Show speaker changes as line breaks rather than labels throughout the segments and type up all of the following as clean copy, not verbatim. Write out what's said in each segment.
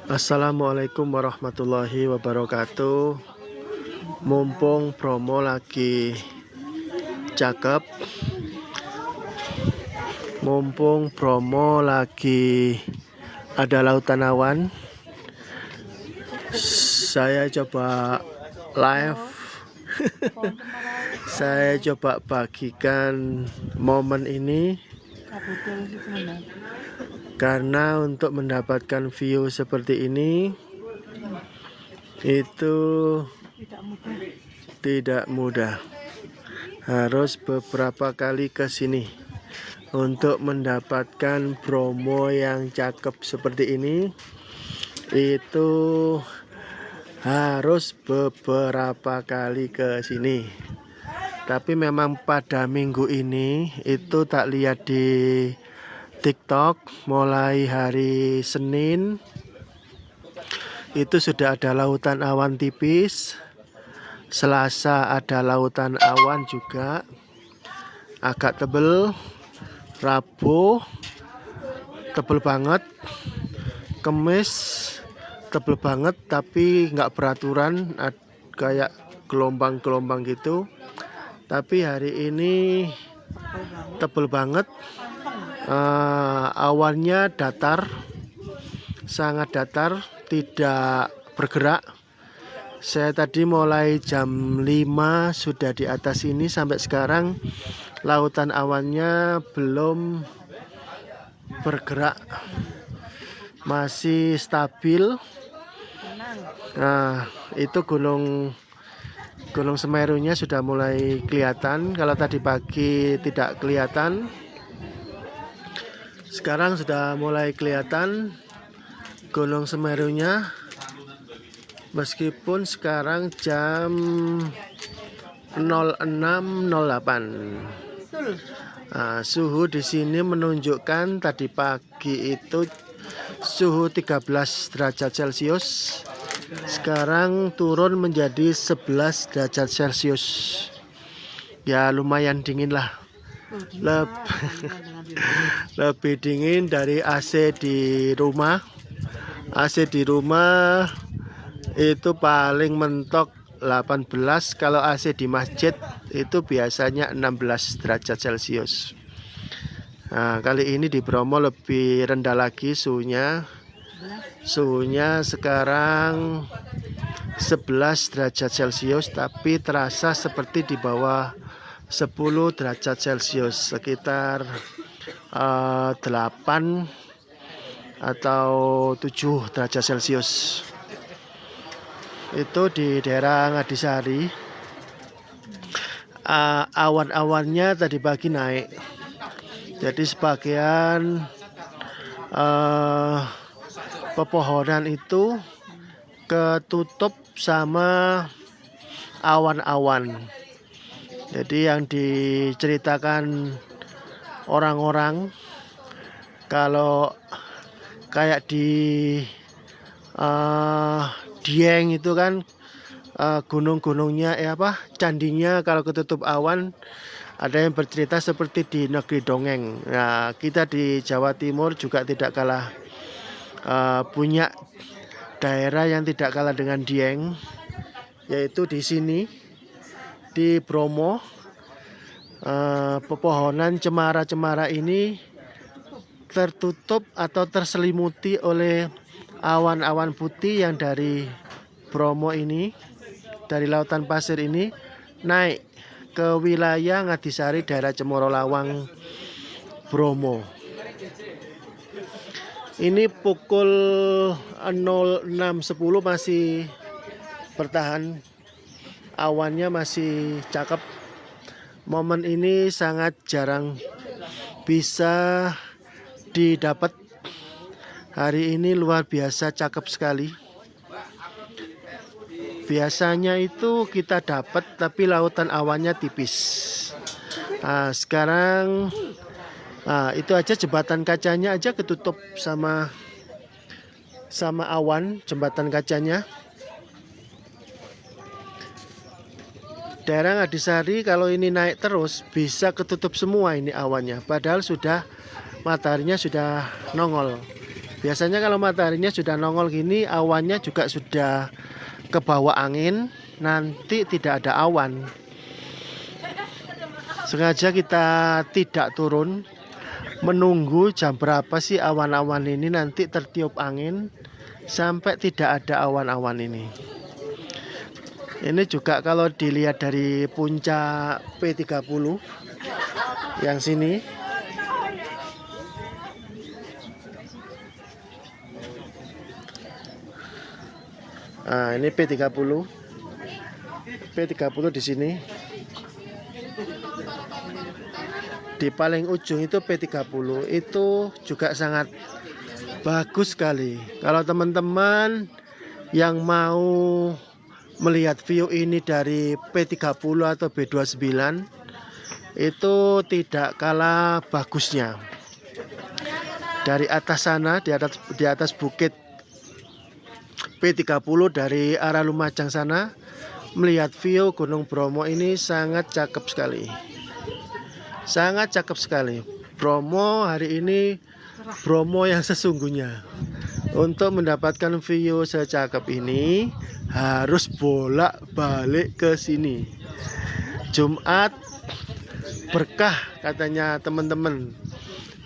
Assalamualaikum warahmatullahi wabarakatuh. Mumpung promo lagi cakep, mumpung promo lagi ada lautan awan, saya coba live. Saya coba bagikan momen ini karena untuk mendapatkan view seperti ini itu tidak mudah. Harus beberapa kali ke sini untuk mendapatkan promo yang cakep seperti ini. Itu harus beberapa kali ke sini. Tapi memang pada minggu ini itu tak lihat di TikTok mulai hari Senin itu sudah ada lautan awan tipis. Selasa ada lautan awan juga agak tebel. Rabu tebel banget. Kamis tebel banget tapi nggak beraturan, kayak gelombang-gelombang gitu. Tapi hari ini tebel banget. Awannya datar, sangat datar, tidak bergerak. Saya tadi mulai jam 5 sudah di atas ini, sampai sekarang lautan awannya belum bergerak, masih stabil. Nah, itu gunung Semerunya sudah mulai kelihatan. Kalau tadi pagi tidak kelihatan, sekarang sudah mulai kelihatan Gunung Semerunya. Meskipun sekarang jam 06.08. Nah, suhu di sini menunjukkan tadi pagi itu suhu 13 derajat Celcius. Sekarang turun menjadi 11 derajat Celcius. Ya lumayan dingin lah. Lebih dingin dari AC di rumah. AC di rumah itu paling mentok 18. Kalau AC di masjid itu biasanya 16 derajat Celcius. Nah, kali ini di Bromo lebih rendah lagi suhunya. Suhunya sekarang 11 derajat Celcius, tapi terasa seperti di bawah 10 derajat Celcius, sekitar 8 atau 7 derajat Celcius. Itu di daerah Ngadisari. Awan-awannya tadi pagi naik, jadi sebagian pepohonan itu ketutup sama awan-awan. Jadi yang diceritakan orang-orang, kalau kayak di Dieng itu kan gunung-gunungnya candinya kalau ketutup awan, ada yang bercerita seperti di negeri dongeng. Nah, kita di Jawa Timur juga tidak kalah punya daerah yang tidak kalah dengan Dieng, yaitu di sini di Bromo. Pepohonan cemara-cemara ini tertutup atau terselimuti oleh awan-awan putih yang dari Bromo ini, dari lautan pasir ini naik ke wilayah Ngadisari, daerah Cemoro Lawang, Bromo. Ini pukul 06.10 masih bertahan, awannya masih cakep. Momen ini sangat jarang bisa didapat. Hari ini luar biasa cakep sekali. Biasanya itu kita dapat tapi lautan awannya tipis. Nah, sekarang itu aja jembatan kacanya aja ketutup sama awan, jembatan kacanya. Daerah Ngadisari kalau ini naik terus bisa ketutup semua ini awannya, padahal sudah mataharinya sudah nongol. Biasanya kalau mataharinya sudah nongol gini, awannya juga sudah ke bawah angin, nanti tidak ada awan. Sengaja kita tidak turun, menunggu jam berapa sih awan-awan ini nanti tertiup angin sampai tidak ada awan-awan ini. Ini juga kalau dilihat dari puncak P30 yang sini. Nah, ini P30. P30 di sini. Di paling ujung itu P30 itu juga sangat bagus sekali. Kalau teman-teman yang mau melihat view ini dari P30 atau B29 itu tidak kalah bagusnya. Dari atas sana, di atas bukit P30 dari arah Lumajang sana, melihat view Gunung Bromo ini sangat cakep sekali. Sangat cakep sekali. Bromo hari ini Bromo yang sesungguhnya. Untuk mendapatkan view secakep ini harus bolak-balik ke sini. Jumat berkah katanya teman-teman.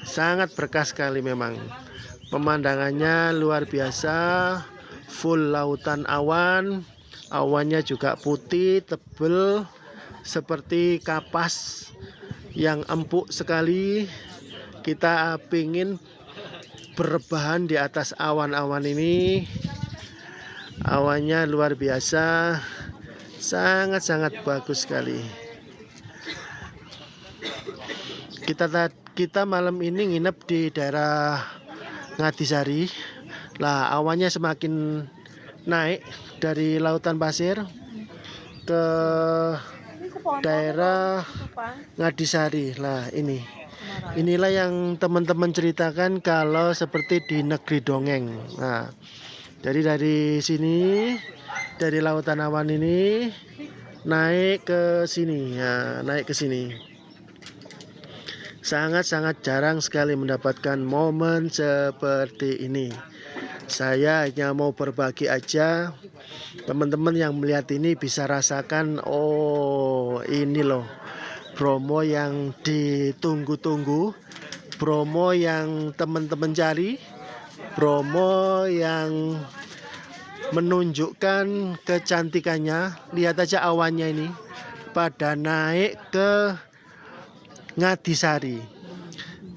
Sangat berkah sekali memang. Pemandangannya luar biasa. Full lautan awan. Awannya juga putih, tebal seperti kapas yang empuk sekali. Kita ingin berbahan di atas awan-awan ini. Awannya luar biasa, sangat-sangat bagus sekali. Kita malam ini nginep di daerah Ngadisari. Lah, awannya semakin naik dari lautan pasir ke daerah Ngadisari. Lah, inilah yang teman-teman ceritakan kalau seperti di negeri dongeng. Nah, jadi dari sini, dari lautan awan ini naik ke sini, ya, naik ke sini. Sangat-sangat jarang sekali mendapatkan momen seperti ini. Saya hanya mau berbagi aja. Teman-teman yang melihat ini bisa rasakan, oh ini loh Bromo yang ditunggu-tunggu, Bromo yang teman-teman cari, Bromo yang menunjukkan kecantikannya. Lihat aja awannya ini pada naik ke Ngadisari.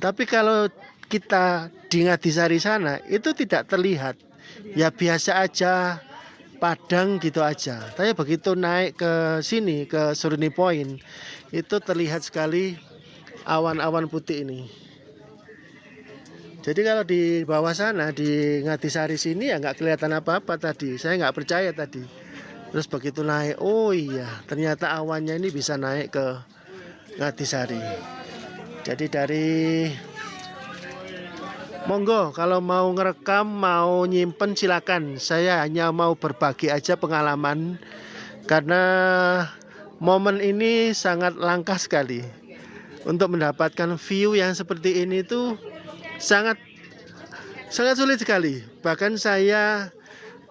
Tapi kalau kita di Ngadisari sana itu tidak terlihat, ya biasa aja, padang gitu aja. Tapi begitu naik ke sini, ke Seruni Point, itu terlihat sekali awan-awan putih ini. Jadi kalau di bawah sana, di Ngadisari sini ya nggak kelihatan apa-apa tadi. Saya nggak percaya tadi. Terus begitu naik, oh iya ternyata awannya ini bisa naik ke Ngadisari. Jadi dari monggo kalau mau ngerekam, mau nyimpen silakan. Saya hanya mau berbagi aja pengalaman karena momen ini sangat langka sekali. Untuk mendapatkan view yang seperti ini tuh sangat sulit sekali. Bahkan saya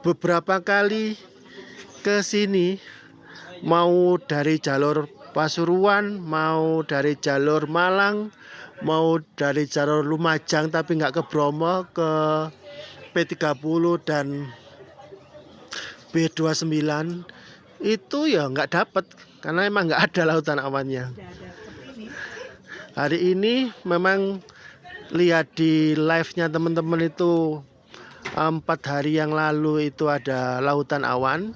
beberapa kali ke sini mau dari jalur Pasuruan, mau dari jalur Malang, mau dari jalur Lumajang tapi nggak ke Bromo, ke P30 dan B29 itu ya nggak dapat karena emang nggak ada lautan awannya. Hari ini memang lihat di live-nya teman-teman itu 4 hari yang lalu itu ada lautan awan.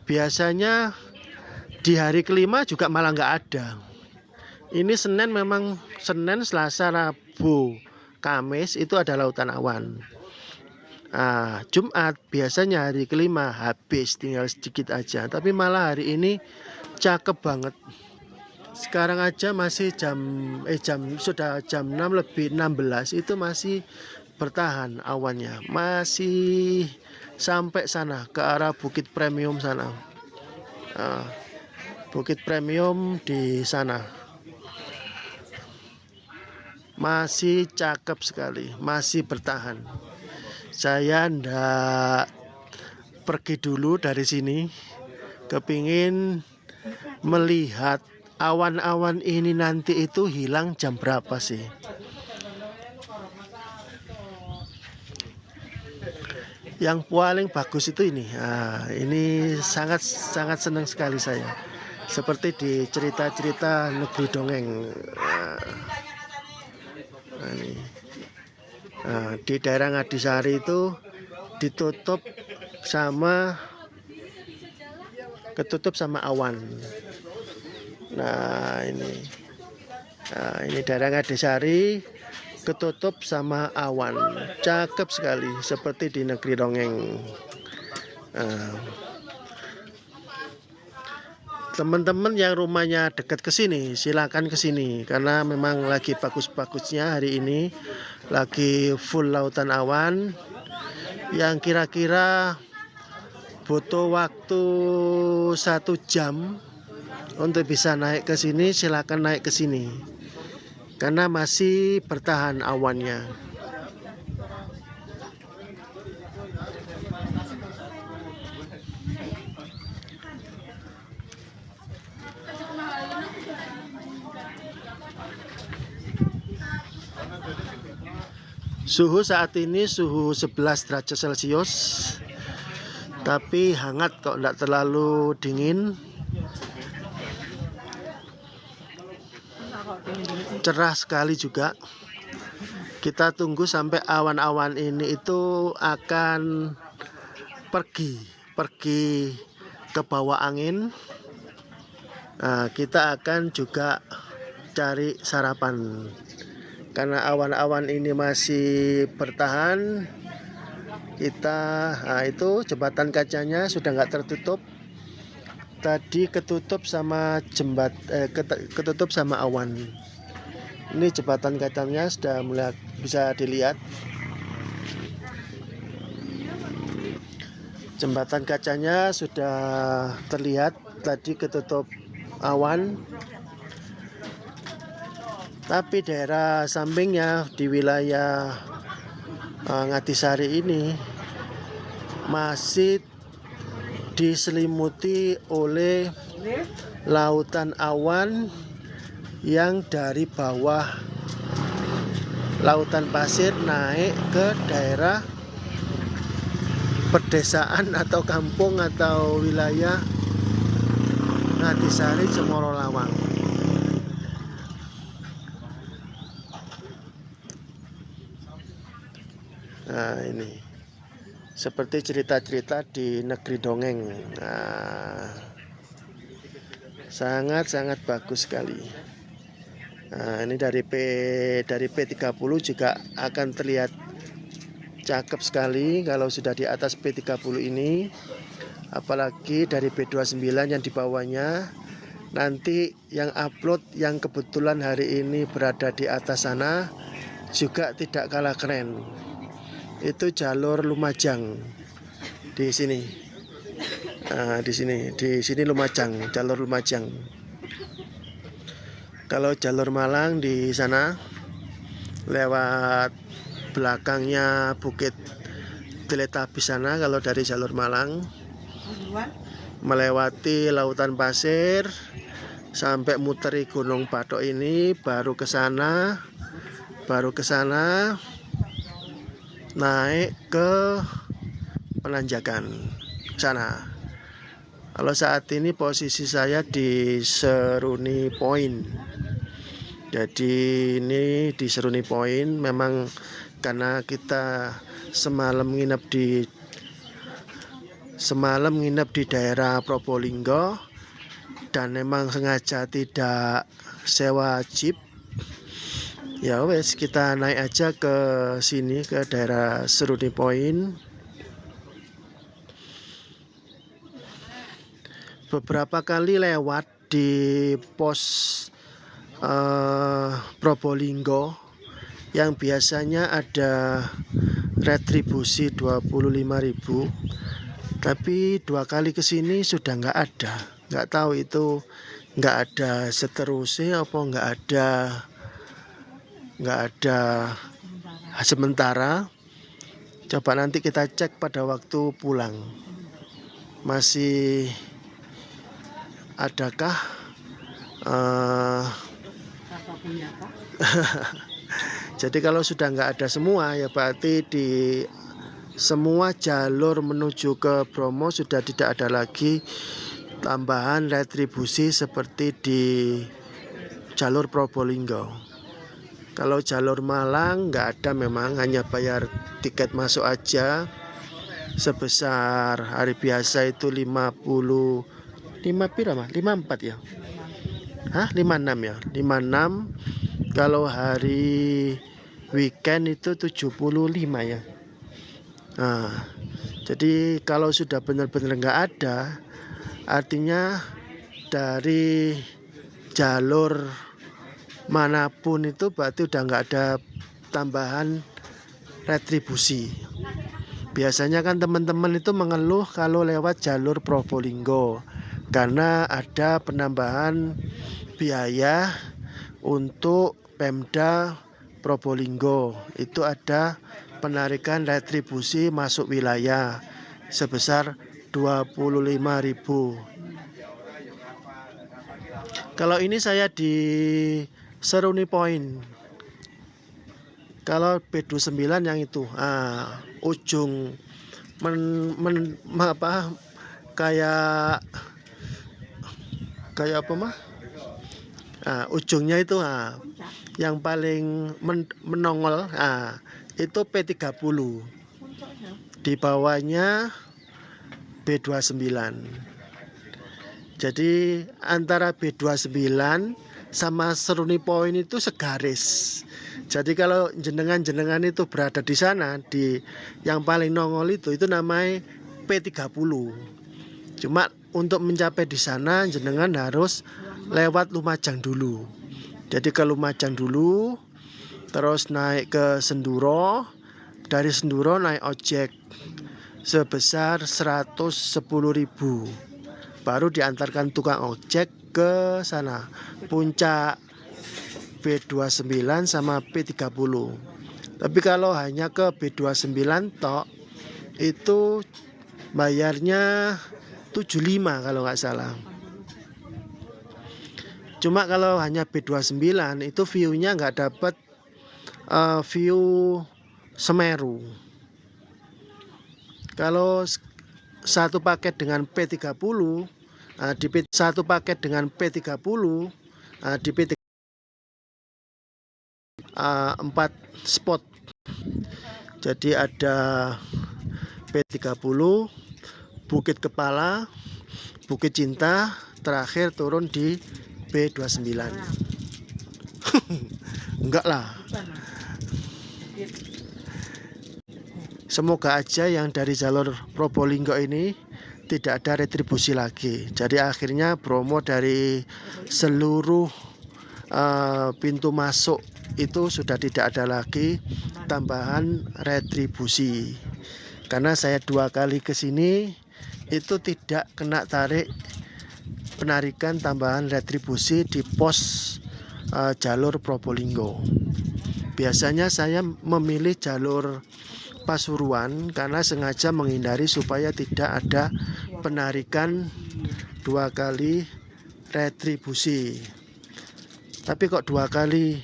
Biasanya di hari kelima juga malah nggak ada. Ini Senin memang Senin, Selasa, Rabu, Kamis itu ada lautan awan. Nah, Jumat biasanya hari kelima habis tinggal sedikit aja. Tapi malah hari ini cakep banget. Sekarang aja masih sudah jam 6 lebih 16 itu masih bertahan awannya. Masih sampai sana ke arah Bukit Premium sana. Bukit Premium di sana. masih cakep sekali, masih bertahan. Saya ndak pergi dulu dari sini, kepingin melihat awan-awan ini nanti itu hilang jam berapa sih. Yang paling bagus itu ini. Nah, ini sangat senang sekali saya. Seperti di cerita-cerita negeri dongeng. Nah, ini. Nah, di daerah Ngadisari itu ketutup sama awan. Nah, ini daerah Ngadisari ketutup sama awan, cakep sekali seperti di negeri dongeng. Teman-teman yang rumahnya dekat ke sini silakan ke sini karena memang lagi bagus-bagusnya hari ini, lagi full lautan awan. Yang kira-kira butuh waktu 1 jam untuk bisa naik ke sini, silakan naik ke sini. Karena masih bertahan awannya. Suhu saat ini suhu 11 derajat Celcius, tapi hangat kok, tidak terlalu dingin. Cerah sekali juga. Kita tunggu sampai awan-awan ini itu akan pergi ke bawah angin. Nah, kita akan juga cari sarapan. Karena awan-awan ini masih bertahan, itu jembatan kacanya sudah nggak tertutup. Tadi ketutup sama ketutup sama awan. Ini jembatan kacanya sudah mulai bisa dilihat. Jembatan kacanya sudah terlihat, tadi ketutup awan. Tapi daerah sampingnya di wilayah Ngadisari ini masih diselimuti oleh lautan awan yang dari bawah lautan pasir naik ke daerah pedesaan atau kampung atau wilayah Ngadisari Cemoro Lawang. Nah, ini seperti cerita-cerita di negeri dongeng. Nah, sangat bagus sekali. Nah, ini dari P30 juga akan terlihat cakep sekali kalau sudah di atas P30 ini. Apalagi dari P29 yang di bawahnya. Nanti yang upload yang kebetulan hari ini berada di atas sana juga tidak kalah keren. Itu jalur Lumajang di sini. Nah, di sini Lumajang, jalur Lumajang. Kalau jalur Malang di sana lewat belakangnya Bukit Teletabis sana. Kalau dari jalur Malang melewati lautan pasir sampai muteri Gunung Batok ini, baru ke sana naik ke Penanjakan sana. Kalau saat ini posisi saya di Seruni Point. Jadi ini di Seruni Point, memang karena kita semalam nginep di daerah Probolinggo dan memang sengaja tidak sewa jeep. Ya wes, kita naik aja ke sini, ke daerah Seruni Point. Beberapa kali lewat di pos Probolinggo yang biasanya ada retribusi 25.000, tapi 2 kali kesini sudah nggak ada. Nggak tahu itu nggak ada seterusnya apa nggak ada nggak ada sementara. Coba nanti kita cek pada waktu pulang, masih adakah jadi kalau sudah nggak ada semua, ya berarti di semua jalur menuju ke Bromo sudah tidak ada lagi tambahan retribusi seperti di jalur Probolinggo. Kalau jalur Malang nggak ada, memang hanya bayar tiket masuk aja sebesar hari biasa itu 55 pira mah 54 ya. 56 ya. 56. Kalau hari weekend itu 75 ya. Nah, jadi kalau sudah benar-benar nggak ada, artinya dari jalur manapun itu berarti udah nggak ada tambahan retribusi. Biasanya kan teman-teman itu mengeluh kalau lewat jalur Probolinggo karena ada penambahan biaya untuk Pemda Probolinggo. Itu ada penarikan retribusi masuk wilayah sebesar 25.000. Kalau ini saya di Seruni Point. Kalau B29 yang itu, ujung kayak apa mah? Ujungnya itu yang paling menongol, itu P30. Di bawahnya B29. Jadi antara B29 sama Seruni Point itu segaris. Jadi kalau jenengan itu berada di sana, di yang paling nongol itu namanya P30. Cuma untuk mencapai di sana jenengan harus lewat Lumajang dulu. Jadi ke Lumajang dulu, terus naik ke Senduro, dari Senduro naik ojek sebesar 110.000. Baru diantarkan tukang ojek ke sana, puncak B29 sama P30. Tapi kalau hanya ke B29 tok, itu bayarnya 75 kalau nggak salah. Cuma kalau hanya B29 itu view-nya nggak dapat view Semeru. Kalau satu paket dengan P30, satu paket dengan P30, di P30 4 spot. Jadi ada P30, Bukit Kepala, Bukit Cinta, terakhir turun di B29. Enggak lah. Semoga aja yang dari jalur Probolinggo ini tidak ada retribusi lagi. Jadi akhirnya Bromo dari seluruh pintu masuk itu sudah tidak ada lagi tambahan retribusi. Karena saya 2 kali ke sini itu tidak kena tarik penarikan tambahan retribusi di pos jalur Probolinggo. Biasanya saya memilih jalur Pasuruan karena sengaja menghindari supaya tidak ada penarikan 2 kali retribusi. Tapi kok 2 kali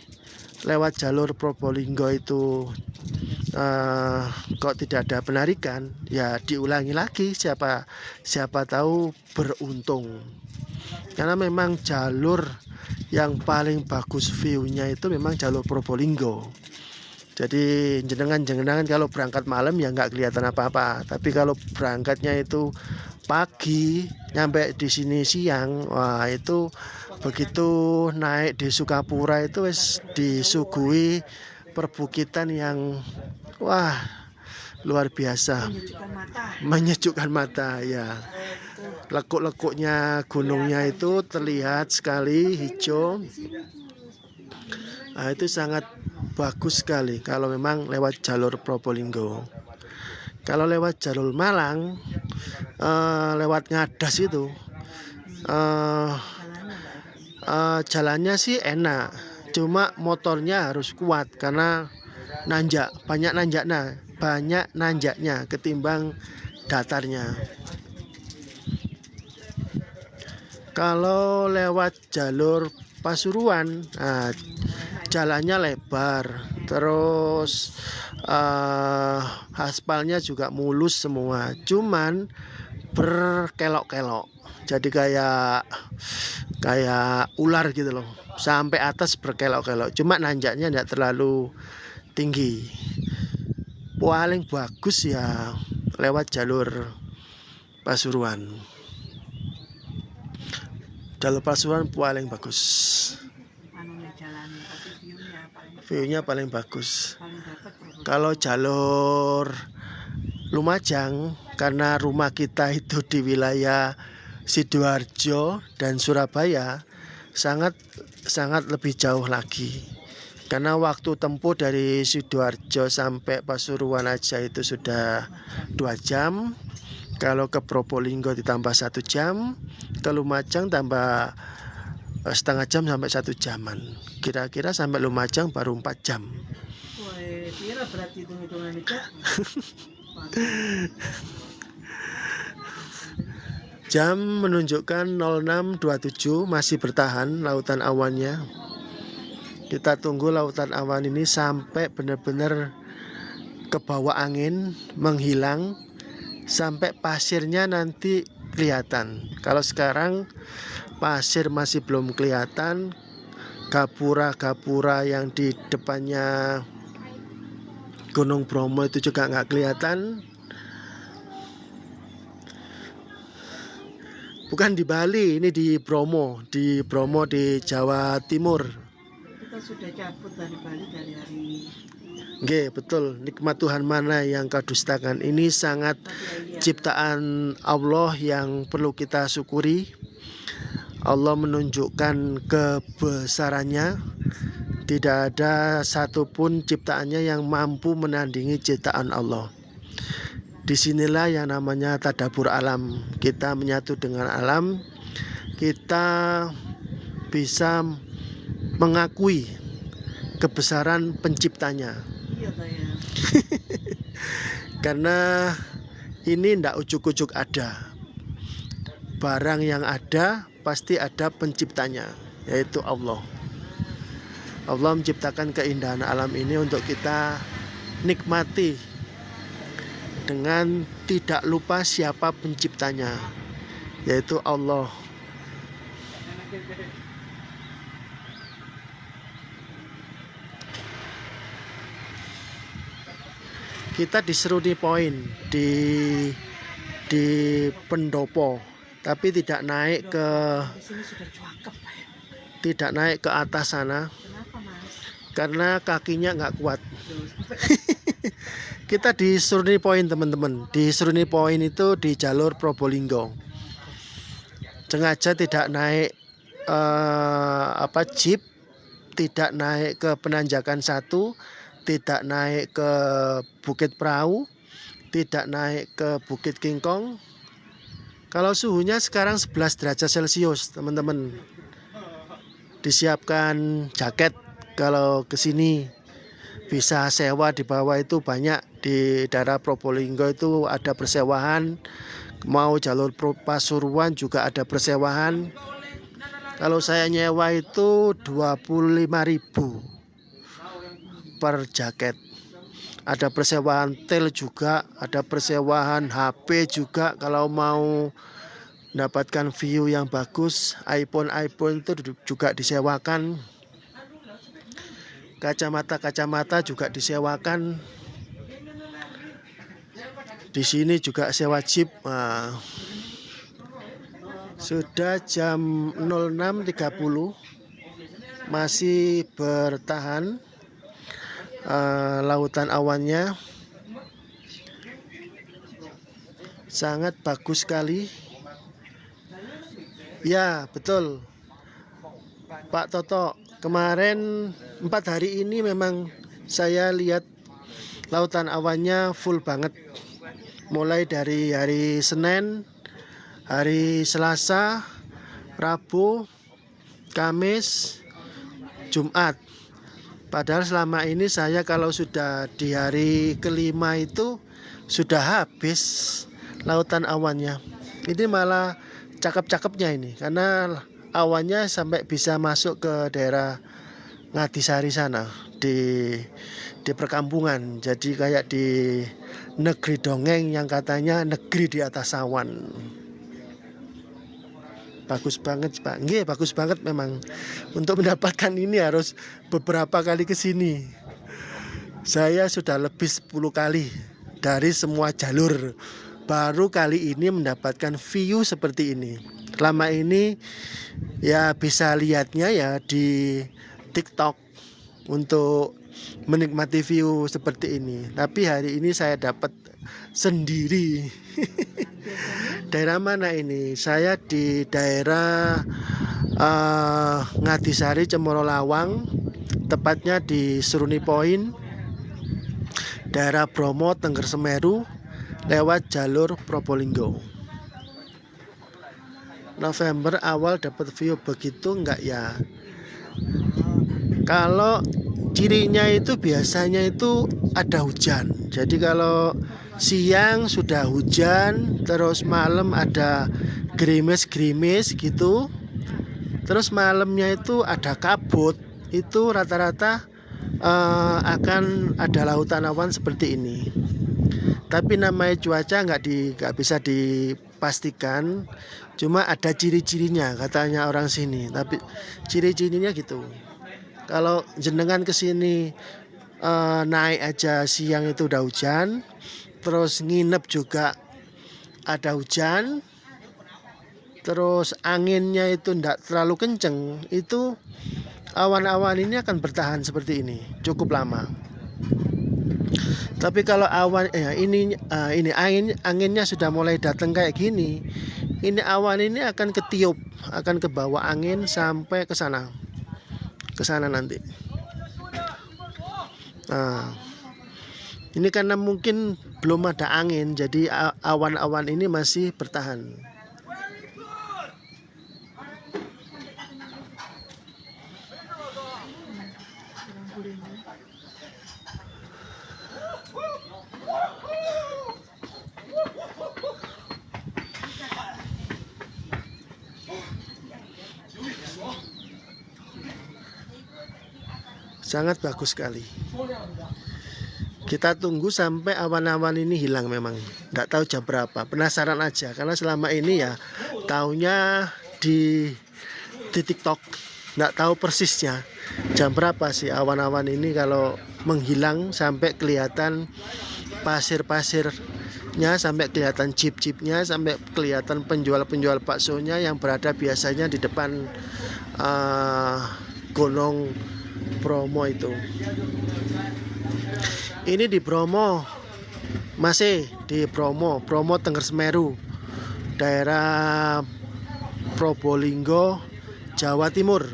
lewat jalur Probolinggo itu kok tidak ada penarikan, ya diulangi lagi, siapa tahu beruntung. Karena memang jalur yang paling bagus view-nya itu memang jalur Probolinggo. Jadi jenengan kalau berangkat malam ya nggak kelihatan apa-apa. Tapi kalau berangkatnya itu pagi nyampe di sini siang, wah itu begitu naik di Sukapura itu wis disuguhi perbukitan yang wah luar biasa, menyejukkan mata ya. Lekuk-lekuknya gunungnya itu terlihat sekali hijau. Itu sangat bagus sekali kalau memang lewat jalur Probolinggo. Kalau lewat jalur Malang, lewat Ngadas itu jalannya sih enak, Cuma motornya harus kuat karena nanjak, banyak nanjaknya ketimbang datarnya. Kalau lewat jalur Pasuruan, nah, jalannya lebar, terus aspalnya juga mulus semua, cuman berkelok-kelok, jadi kayak ular gitu loh, sampai atas berkelok-kelok, cuma nanjaknya tidak terlalu tinggi. Paling bagus ya lewat jalur Pasuruan. Jalur Pasuruan paling bagus. View-nya paling bagus. Kalau jalur Lumajang, karena rumah kita itu di wilayah Sidoarjo dan Surabaya, sangat lebih jauh lagi. Karena waktu tempuh dari Sidoarjo sampai Pasuruan aja itu sudah 2 jam. Kalau ke Probolinggo ditambah 1 jam, ke Lumajang tambah setengah jam sampai 1 jaman. Kira-kira sampai Lumajang baru 4 jam. Jam menunjukkan 06.27, masih bertahan lautan awannya. Kita tunggu lautan awan ini sampai benar-benar ke bawah angin, menghilang, sampai pasirnya nanti kelihatan. Kalau sekarang pasir masih belum kelihatan, gapura-gapura yang di depannya Gunung Bromo itu juga nggak kelihatan. Bukan di Bali, ini di Bromo, di Jawa Timur.
Kita sudah cabut dari Bali dari hari.
Oke, betul. Nikmat Tuhan mana yang kau dustakan. Ini sangat ciptaan Allah yang perlu kita syukuri. Allah menunjukkan kebesarannya. Tidak ada satupun ciptaannya yang mampu menandingi ciptaan Allah. Disinilah yang namanya tadabbur alam. Kita menyatu dengan alam, kita bisa mengakui kebesaran penciptanya. Karena ini tidak ujuk-ujuk ada. Barang yang ada pasti ada penciptanya, yaitu Allah. Allah menciptakan keindahan alam ini untuk kita nikmati dengan tidak lupa siapa penciptanya, yaitu Allah. Kita di Seruni Point di Pendopo, tapi tidak naik ke atas sana. Karena kakinya nggak kuat. Kita di Seruni Point, teman-teman. Di Seruni Point itu di jalur Probolinggo. Sengaja tidak naik jeep, tidak naik ke Penanjakan 1, tidak naik ke Bukit Perahu, tidak naik ke Bukit Kingkong. Kalau suhunya sekarang 11 derajat Celcius, teman-teman. Disiapkan jaket kalau ke sini. Bisa sewa di bawah itu banyak, di daerah Probolinggo itu ada persewaan. Mau jalur Pasuruan juga ada persewaan. Kalau saya nyewa itu 25.000 per jaket. Ada persewaan tel juga, ada persewaan HP juga. Kalau mau mendapatkan view yang bagus, iPhone itu juga disewakan. Kacamata juga disewakan. Di sini juga sewa jeep. Nah, sudah jam 06.30, masih bertahan lautan awannya. Sangat bagus sekali. Ya, betul. Pak Toto, kemarin 4 hari ini memang saya lihat lautan awannya full banget. Mulai dari hari Senin, hari Selasa, Rabu, Kamis, Jumat. Padahal selama ini saya kalau sudah di hari kelima itu sudah habis lautan awannya. Ini malah cakep-cakepnya ini, karena awannya sampai bisa masuk ke daerah Ngadisari sana di perkampungan. Jadi kayak di negeri dongeng yang katanya negeri di atas awan. Bagus banget Pak. Nggih, bagus banget memang. Untuk mendapatkan ini harus beberapa kali ke sini. Saya sudah lebih 10 kali dari semua jalur. Baru kali ini mendapatkan view seperti ini. Selama ini ya bisa lihatnya ya di TikTok untuk menikmati view seperti ini. Tapi hari ini saya dapat sendiri. Daerah mana ini? Saya di daerah Ngadisari, Cemoro Lawang, tepatnya di Seruni Point, daerah Bromo, Tengger Semeru, lewat jalur Probolinggo. November awal dapat view begitu enggak ya? Kalau cirinya itu biasanya itu ada hujan. Jadi kalau siang sudah hujan, terus malam ada gerimis-gerimis gitu. Terus malamnya itu ada kabut. Itu rata-rata akan ada lautan awan seperti ini. Tapi namanya cuaca nggak bisa dipastikan. Cuma ada ciri-cirinya katanya orang sini. Tapi ciri-cirinya gitu. Kalau jenengan kesini naik aja siang itu udah hujan, terus nginep juga ada hujan, terus anginnya itu tidak terlalu kenceng, itu awan-awan ini akan bertahan seperti ini cukup lama. Tapi kalau awan ini anginnya sudah mulai datang kayak gini, ini awan ini akan ketiup, akan ke bawah angin sampai ke sana nanti. Nah, ini karena mungkin belum ada angin, jadi awan-awan ini masih bertahan. Sangat bagus sekali. Kita tunggu sampai awan-awan ini hilang memang. Nggak tahu jam berapa. Penasaran aja. Karena selama ini ya taunya di TikTok. Nggak tahu persisnya jam berapa sih awan-awan ini kalau menghilang sampai kelihatan pasir-pasirnya, sampai kelihatan jeep-jeepnya, sampai kelihatan penjual-penjual baksonya yang berada biasanya di depan Gunung Bromo itu. Ini di Bromo, masih di Bromo Tengger Semeru, daerah Probolinggo, Jawa Timur.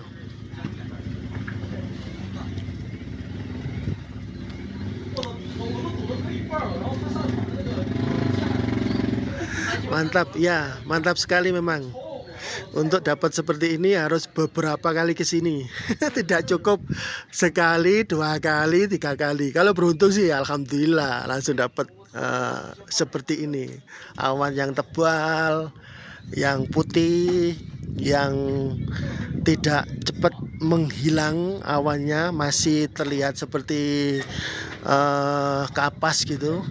Mantap ya, mantap sekali memang. Untuk dapat seperti ini harus beberapa kali ke sini. Tidak cukup sekali, 2 kali, 3 kali. Kalau beruntung sih alhamdulillah langsung dapat seperti ini. Awan yang tebal, yang putih, yang tidak cepat menghilang awannya, masih terlihat seperti kapas gitu.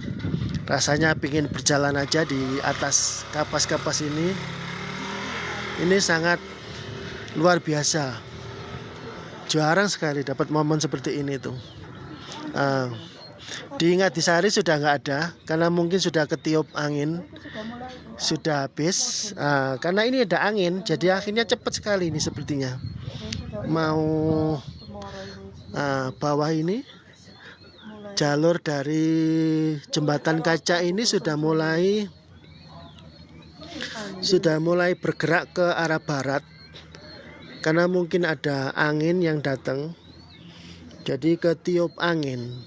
Rasanya pingin berjalan aja di atas kapas-kapas ini. Ini sangat luar biasa. Jarang sekali dapat momen seperti ini tuh. Di Ngadisari sudah nggak ada, karena mungkin sudah ketiup angin, sudah habis. Karena ini ada angin, jadi akhirnya cepat sekali ini sepertinya. Mau bawah ini, jalur dari jembatan kaca ini sudah mulai bergerak ke arah barat, karena mungkin ada angin yang datang, jadi ketiup angin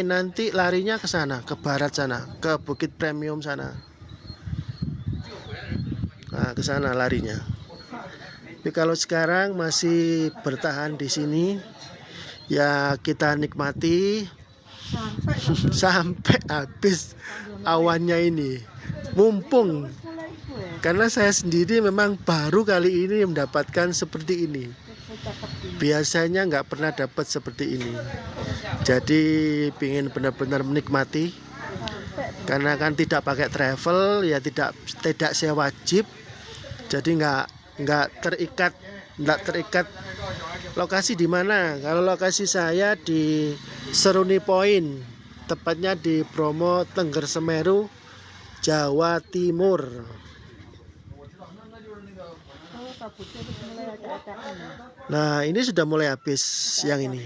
nanti larinya ke sana, ke barat sana, ke Bukit Premium sana. Nah, ke sana larinya. Tapi kalau sekarang masih bertahan di sini, ya kita nikmati
sampai
sampai habis awannya ini. Mumpung, karena saya sendiri memang baru kali ini mendapatkan seperti ini. Biasanya nggak pernah dapat seperti ini. Jadi pingin benar-benar menikmati. Karena kan tidak pakai travel, ya tidak sewa jeep. Jadi nggak terikat lokasi di mana. Kalau lokasi saya di Seruni Point, tepatnya di Bromo, Tengger Semeru, Jawa Timur. Nah, ini sudah mulai habis yang ini.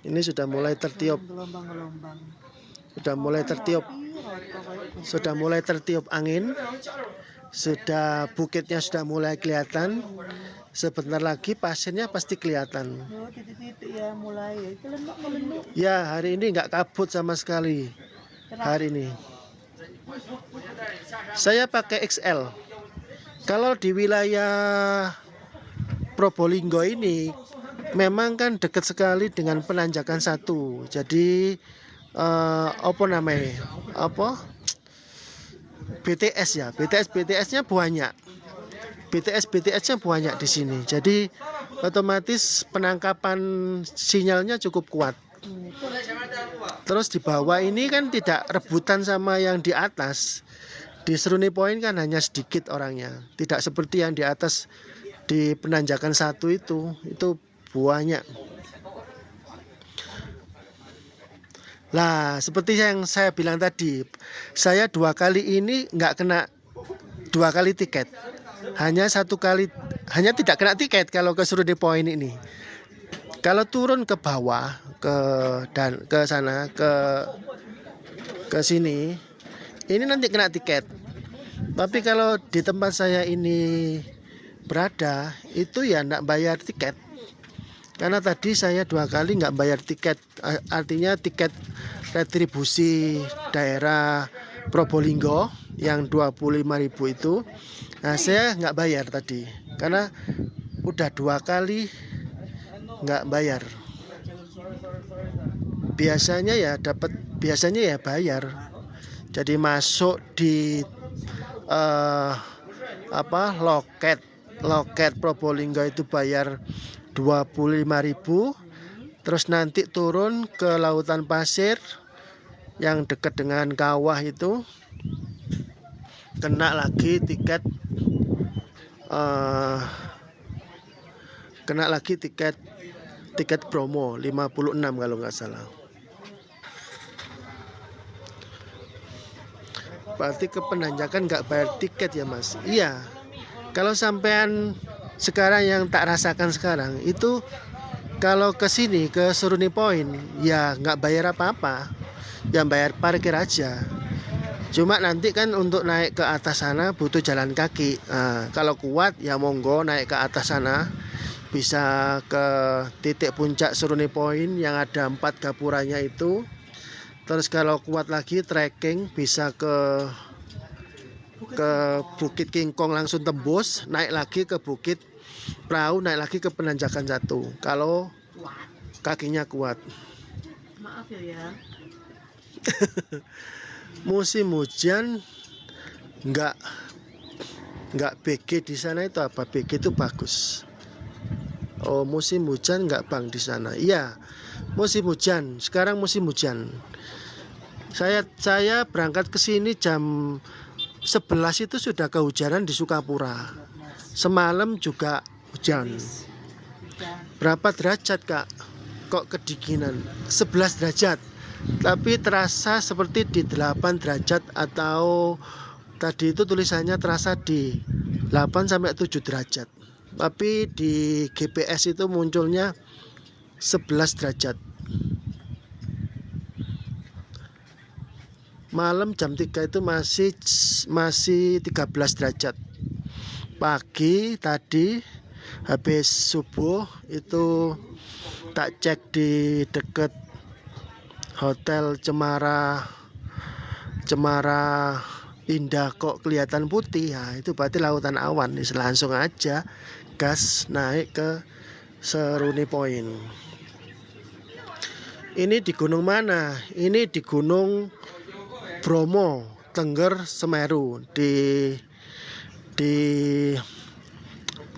Ini sudah mulai tertiup. Sudah mulai tertiup angin. Bukitnya sudah mulai kelihatan. Sebentar lagi pasirnya pasti kelihatan. Ya, hari ini nggak kabut sama sekali. Hari ini saya pakai XL. Kalau di wilayah Probolinggo ini memang kan dekat sekali dengan Penanjakan 1. Jadi BTS ya, BTS-nya banyak. BTS-nya banyak di sini. Jadi otomatis penangkapan sinyalnya cukup kuat. Terus di bawah ini kan tidak rebutan sama yang di atas. Di Seruni Point kan hanya sedikit orangnya. Tidak seperti yang di atas di Penanjakan 1 itu banyak. Lah, seperti yang saya bilang tadi, saya 2 kali ini nggak kena 2 kali tiket. Hanya tidak kena tiket kalau ke Seruni Point ini. Kalau turun ke bawah, ke sana, ke sini, ini nanti kena tiket. Tapi kalau di tempat saya ini berada, itu ya enggak bayar tiket. Karena tadi saya 2 kali nggak bayar tiket, artinya tiket retribusi daerah Probolinggo yang 25.000 itu. Nah, saya nggak bayar tadi, karena udah 2 kali nggak bayar. Biasanya ya bayar. Jadi masuk di loket Probolinggo itu bayar 25.000. Terus nanti turun ke Lautan Pasir yang dekat dengan kawah itu, kena lagi tiket Bromo 56 kalau nggak salah. Berarti ke Penanjakan nggak bayar tiket ya Mas? Iya. Kalau sampean sekarang yang tak rasakan sekarang itu, kalau ke sini ke Seruni Point ya nggak bayar apa-apa, yang bayar parkir aja. Cuma nanti kan untuk naik ke atas sana butuh jalan kaki. Nah, kalau kuat ya monggo naik ke atas sana, bisa ke titik puncak Seruni Point yang ada 4 gapuranya itu. Terus kalau kuat lagi trekking bisa ke Bukit Kingkong langsung tembus, naik lagi ke Bukit Perahu, naik lagi ke Penanjakan 1 kalau kakinya kuat.
Maaf ya.
Musim hujan nggak BG di sana itu apa? BG itu bagus. Oh, musim hujan nggak Bang di sana? Iya, musim hujan. Sekarang musim hujan. Saya berangkat ke sini jam 11 itu sudah kehujanan di Sukapura. Semalam juga hujan. Berapa derajat Kak? Kok kedinginan? 11 derajat. Tapi terasa seperti di 8 derajat, atau tadi itu tulisannya terasa di 8 sampai 7 derajat. Tapi di GPS itu munculnya 11 derajat. Malam jam 3 itu masih 13 derajat. Pagi tadi habis subuh itu tak cek di dekat Hotel Cemara indah kok kelihatan putih, nah, itu berarti lautan awan. Langsung aja gas naik ke Seruni Point. Ini di gunung mana? Ini di Gunung Bromo, Tengger Semeru, di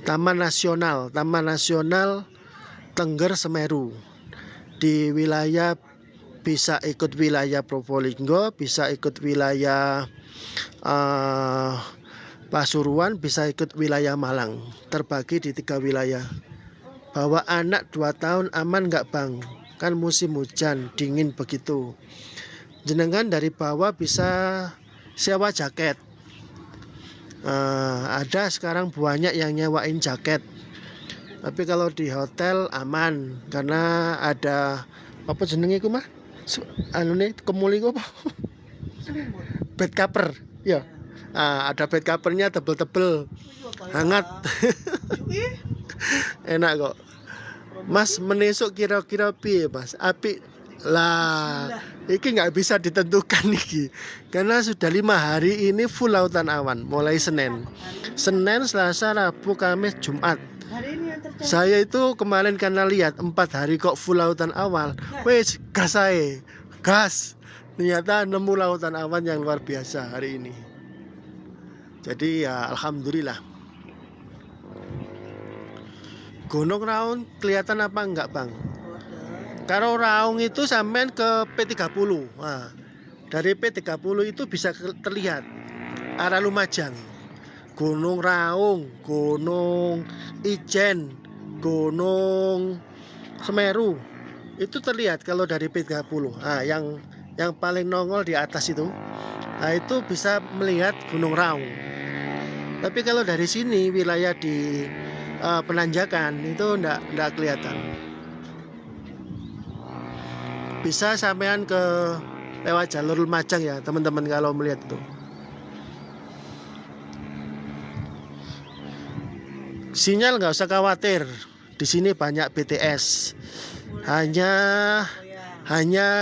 Taman Nasional Tengger Semeru. Di wilayah, bisa ikut wilayah Probolinggo, bisa ikut wilayah Pasuruan, bisa ikut wilayah Malang. Terbagi di 3 wilayah. Bawa anak 2 tahun aman nggak bang? Kan musim hujan, dingin begitu. Jenengan dari bawah bisa sewa jaket. Ada sekarang banyak yang nyewain jaket. Tapi kalau di hotel aman karena ada apa jenenge iku mah? Anune kemuli apa? Bed cover. Ya. Ada bed covernya tebel-tebel. Hangat. Enak kok. Mas menesuk kira-kira piye Mas? Apik lah. Iki nggak bisa ditentukan iki. Karena sudah 5 hari ini full lautan awan. Mulai Senin, Selasa, Rabu, Kamis, Jumat.
Hari ini yang terjadi.
Saya itu kemarin karena lihat 4 hari kok full lautan awan. Wes gas ae. Gas. Ternyata nemu lautan awan yang luar biasa hari ini. Jadi ya alhamdulillah. Gunung Raung kelihatan apa enggak bang? Kalau Raung itu sampai ke P30. Nah, dari P30 itu bisa terlihat arah Lumajang. Gunung Raung, Gunung Ijen, Gunung Semeru itu terlihat kalau dari P30. Nah, yang paling nongol di atas itu, nah itu bisa melihat Gunung Raung. Tapi kalau dari sini wilayah di penanjakan itu enggak kelihatan. Bisa sampean ke lewat jalur Lumajang ya teman-teman kalau melihat itu. Sinyal nggak usah khawatir. Di sini banyak BTS. Hanya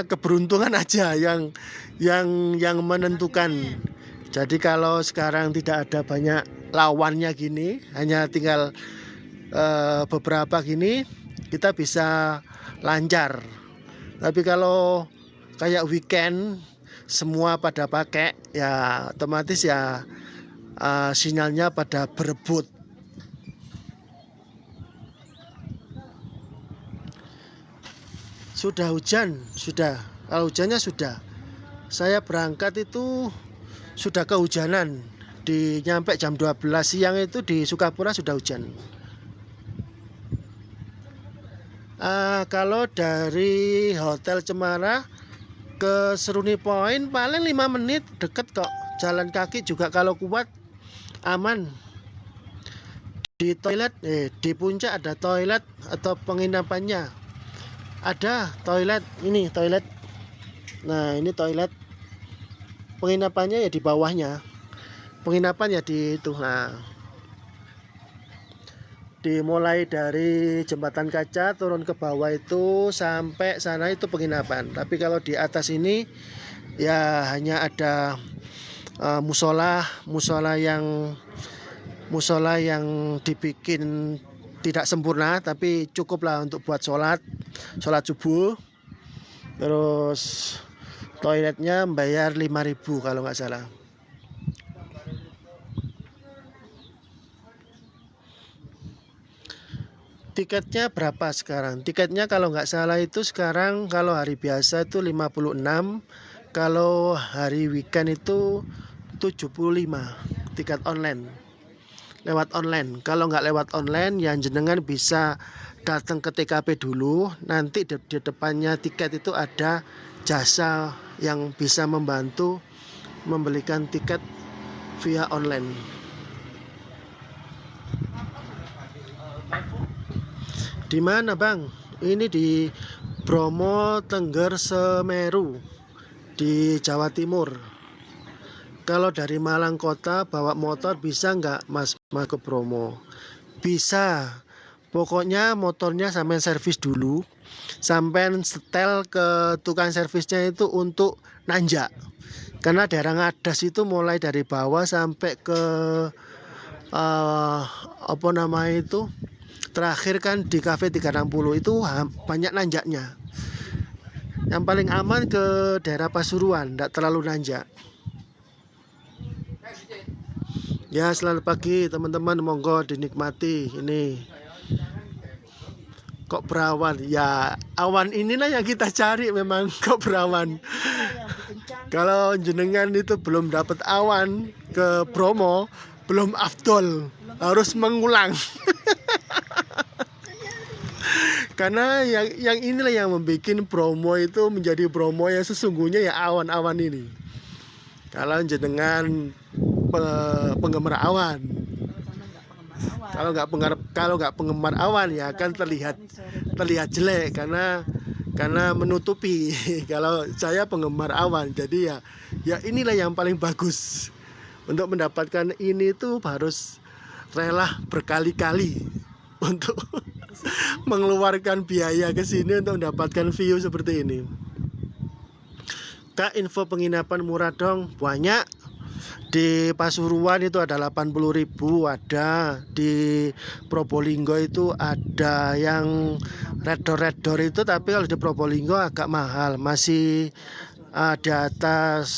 keberuntungan aja yang menentukan. Jadi kalau sekarang tidak ada banyak lawannya gini, hanya tinggal beberapa gini, kita bisa lancar. Tapi kalau kayak weekend semua pada pakai, ya otomatis ya sinyalnya pada berebut. Sudah hujan, sudah. Kalau hujannya sudah. Saya berangkat itu sudah kehujanan. Nyampe jam 12 siang itu di Sukapura sudah hujan. Kalau dari Hotel Cemara ke Seruni Point paling 5 menit, deket kok. Jalan kaki juga kalau kuat aman. Di toilet, di puncak ada toilet atau penginapannya. Ada toilet, ini toilet. Nah ini toilet. Penginapannya ya di bawahnya. Penginapan ya di itu. Nah, dimulai dari Jembatan Kaca turun ke bawah itu sampai sana itu penginapan. Tapi kalau di atas ini ya hanya ada musola yang dibikin tidak sempurna tapi cukuplah untuk buat sholat subuh. Terus toiletnya bayar 5.000 kalau nggak salah. Tiketnya berapa sekarang? Tiketnya kalau nggak salah itu sekarang kalau hari biasa itu 56, kalau hari weekend itu 75 tiket online. Lewat online. Kalau nggak lewat online, ya jenengan bisa datang ke TKP dulu. Nanti di depannya tiket itu ada jasa yang bisa membantu membelikan tiket via online. Di mana bang? Ini di Bromo Tengger Semeru di Jawa Timur. Kalau dari Malang kota bawa motor bisa nggak mas ke Bromo? Bisa. Pokoknya motornya sampai servis dulu. sampai setel ke tukang servisnya itu untuk nanjak. Karena daerah Ngadas itu mulai dari bawah sampai ke apa namanya itu, terakhir kan di Cafe 360 itu banyak nanjaknya. Yang paling aman ke daerah Pasuruan, tidak terlalu nanjak. Ya, selamat pagi teman-teman, monggo dinikmati. Ini kok berawan ya, awan inilah yang kita cari memang, kok berawan. Kalau jenengan itu belum dapat awan ke Bromo, belum afdol, harus mengulang. Karena yang inilah yang membuat Bromo itu menjadi Bromo yang sesungguhnya ya awan-awan ini. Kalau jenengan penggemar awan, kalau nggak penggemar awan ya akan terlihat jelek karena menutupi. Kalau saya penggemar awan, jadi ya inilah yang paling bagus. Untuk mendapatkan ini tuh harus rela berkali-kali untuk mengeluarkan biaya ke sini untuk mendapatkan view seperti ini. Kak, info penginapan murah dong. Banyak. Di Pasuruan itu ada 80.000, ada di Probolinggo itu ada yang redor itu, tapi kalau di Probolinggo agak mahal, masih di atas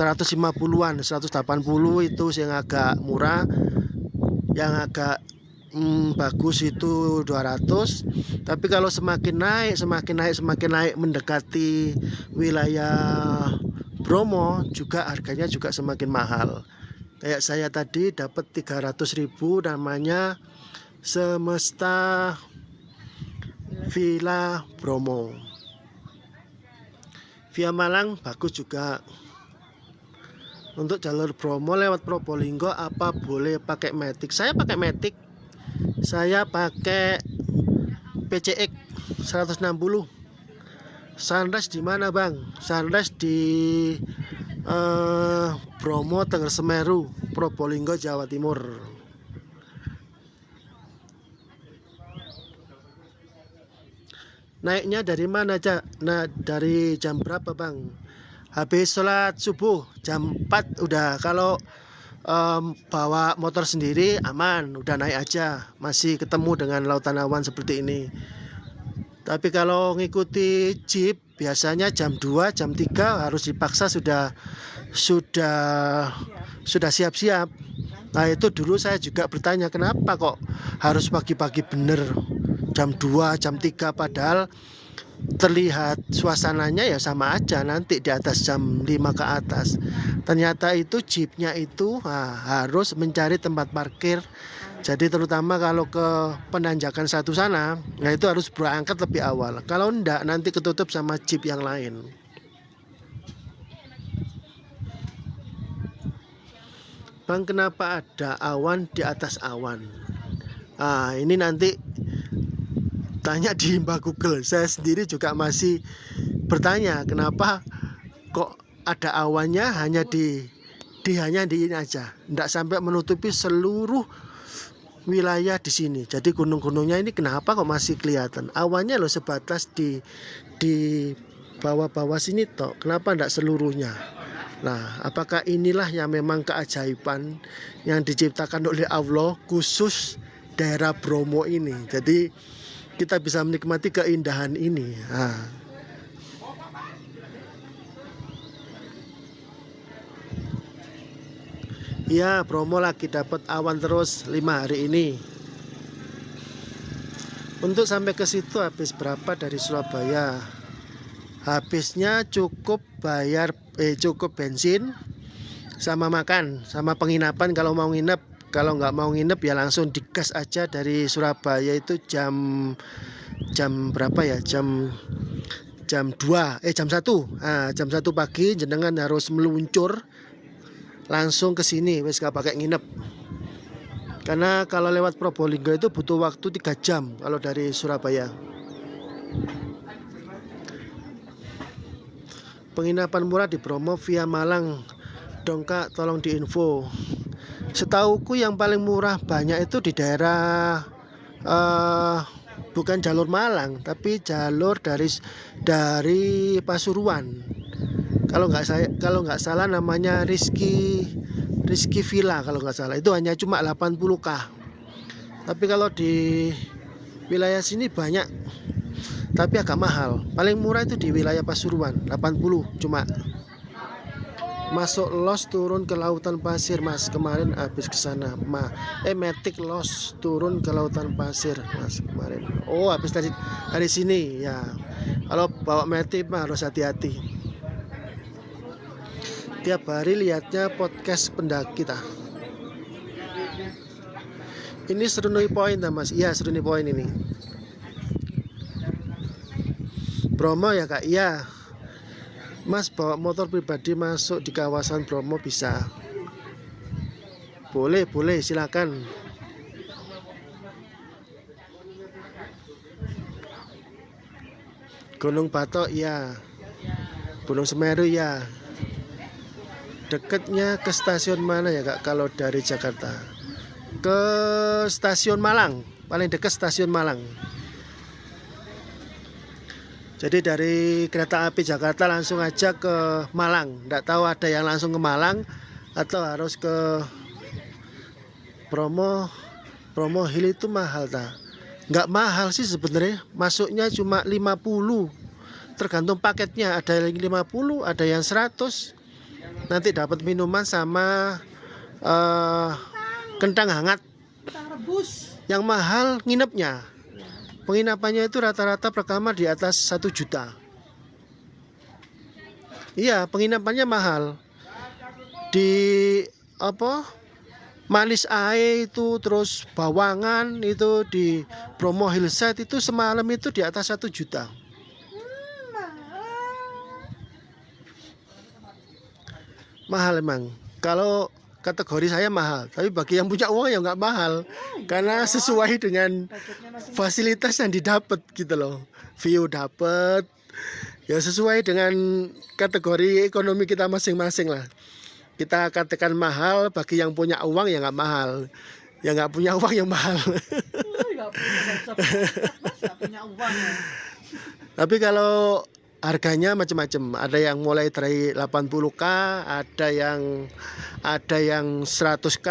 150-an, 180 itu yang agak murah. Yang agak bagus itu 200. Tapi kalau semakin naik mendekati wilayah Bromo juga harganya juga semakin mahal. Kayak saya tadi dapat 300.000, namanya Semesta Villa Bromo. Via Malang bagus juga. Untuk jalur Bromo lewat Probolinggo apa boleh pakai Matic? Saya pakai Matic. Saya pakai PCX 160. Sunrise di mana bang? Sunrise di Bromo, Tengger Semeru, Probolinggo, Jawa Timur. Naiknya dari mana aja? Nah, dari jam berapa bang? Habis sholat subuh jam 4 udah. Kalau bawa motor sendiri aman, udah naik aja, masih ketemu dengan lautan awan seperti ini. Tapi kalau ngikuti jeep biasanya jam 2, jam 3 harus dipaksa sudah siap-siap. Nah, itu dulu saya juga bertanya kenapa kok harus pagi-pagi bener jam 2, jam 3, padahal terlihat suasananya ya sama aja nanti di atas jam 5 ke atas. Ternyata itu jeepnya itu harus mencari tempat parkir. Jadi terutama kalau ke penanjakan satu sana, nah itu harus berangkat lebih awal. Kalau enggak nanti ketutup sama jeep yang lain. Bang, kenapa ada awan di atas awan? Ini nanti tanya di Mbak Google. Saya sendiri juga masih bertanya kenapa kok ada awannya hanya di ini aja, enggak sampai menutupi seluruh wilayah di sini. Jadi gunung-gunungnya ini kenapa kok masih kelihatan? Awannya loh sebatas di bawah-bawah sini toh. Kenapa enggak seluruhnya? Nah, apakah inilah yang memang keajaiban yang diciptakan oleh Allah khusus daerah Bromo ini. Jadi kita bisa menikmati keindahan ini. Ya, Bromo lagi dapat awan terus 5 hari ini. Untuk sampai ke situ habis berapa dari Surabaya? Habisnya cukup bayar cukup bensin sama makan, sama penginapan kalau mau nginep. Kalau nggak mau nginep ya langsung digas aja dari Surabaya itu jam berapa ya? Jam 1. Jam 1 pagi jenengan harus meluncur langsung ke sini, wes gak pakai nginep. Karena kalau lewat Probolinggo itu butuh waktu 3 jam kalau dari Surabaya. Penginapan murah di Bromo via Malang. Dong Kak, tolong diinfo. Setauku yang paling murah banyak itu di daerah bukan jalur Malang, tapi jalur dari Pasuruan. Kalau nggak salah namanya Rizky Villa kalau nggak salah. Itu hanya cuma 80k. Tapi kalau di wilayah sini banyak, tapi agak mahal. Paling murah itu di wilayah Pasuruan, 80 cuma. Masuk los turun ke lautan pasir, Mas. Kemarin habis ke sana. Metik los turun ke lautan pasir, Mas, kemarin. Oh, habis tadi dari sini ya. Kalau bawa metik mah harus hati-hati. Tiap hari lihatnya podcast pendaki kita. Ini Seruni Point, Mas. Iya, Seruni Point ini. Bromo ya, Kak? Iya. Mas bawa motor pribadi masuk di kawasan Bromo bisa? Boleh, silakan. Gunung Batok ya. Gunung Semeru ya. Dekatnya ke stasiun mana ya, Kak, kalau dari Jakarta? Ke stasiun Malang, paling dekat stasiun Malang. Jadi dari kereta api Jakarta langsung aja ke Malang. Nggak tahu ada yang langsung ke Malang atau harus ke Bromo Hill. Itu mahal tak? Nggak mahal sih sebenarnya. Masuknya cuma 50. Tergantung paketnya. Ada yang 50, ada yang 100. Nanti dapat minuman sama kentang hangat.
Kentang rebus.
Yang mahal nginepnya. Penginapannya itu rata-rata per kamar di atas 1 juta. Iya, penginapannya mahal. Di Manis Ae itu, terus Bawangan itu di Bromo Hillside itu semalam itu di atas 1 juta. Mahal emang. Kalau kategori saya mahal, tapi bagi yang punya uang ya nggak mahal, karena sesuai dengan fasilitas yang didapat gitu loh. View dapat, ya sesuai dengan kategori ekonomi kita masing-masing lah. Kita katakan mahal, bagi yang punya uang ya nggak mahal, yang nggak punya uang yang mahal. Tapi kalau harganya macam-macam, ada yang mulai dari 80k, ada yang 100k,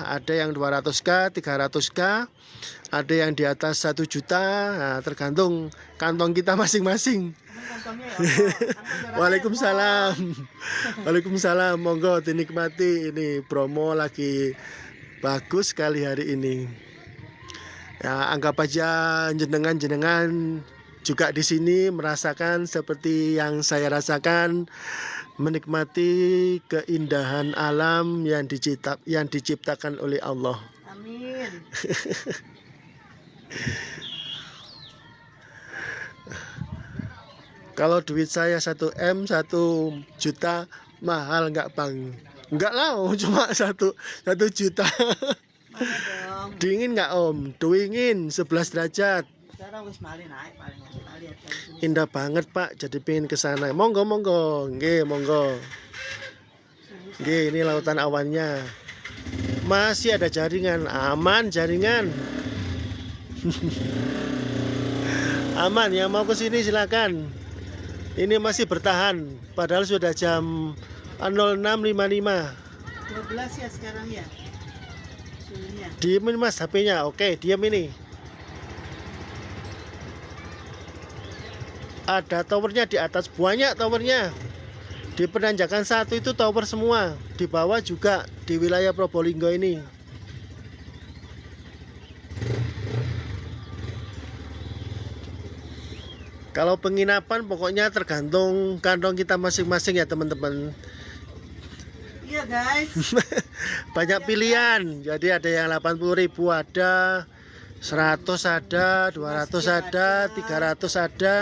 ada yang 200k, 300k, ada yang di atas 1 juta. Nah, tergantung kantong kita masing-masing. Waalaikumsalam. Waalaikumsalam. Monggo dinikmati, ini Bromo lagi bagus sekali hari ini. Ya, anggap aja jenengan juga di sini merasakan seperti yang saya rasakan, menikmati keindahan alam yang diciptakan oleh Allah.
Amin.
Kalau duit saya 1M 1 juta mahal nggak, Bang? Enggak lah, cuma 1 juta. Dingin nggak, Om? Dingin 11 derajat. Indah banget, Pak. Jadi pengen ke sana. Monggo. Nggih, monggo. Nggih, ini lautan awannya. Masih ada jaringan. Aman jaringan. Aman, yang mau ke sini silakan. Ini masih bertahan. Padahal sudah jam 06.55.
12 ya sekarang ya. Suhunya.
Diemin, Mas, HP-nya. Oke, diam ini. Ada towernya di atas, banyak towernya. Di penanjakan 1 itu tower semua. Di bawah juga di wilayah Probolinggo ini. Kalau penginapan pokoknya tergantung kantong kita masing-masing ya, teman-teman.
Iya, guys.
Banyak pilihan. Jadi ada yang 80.000 ada, 100 ada, 200 ada, 300 ada.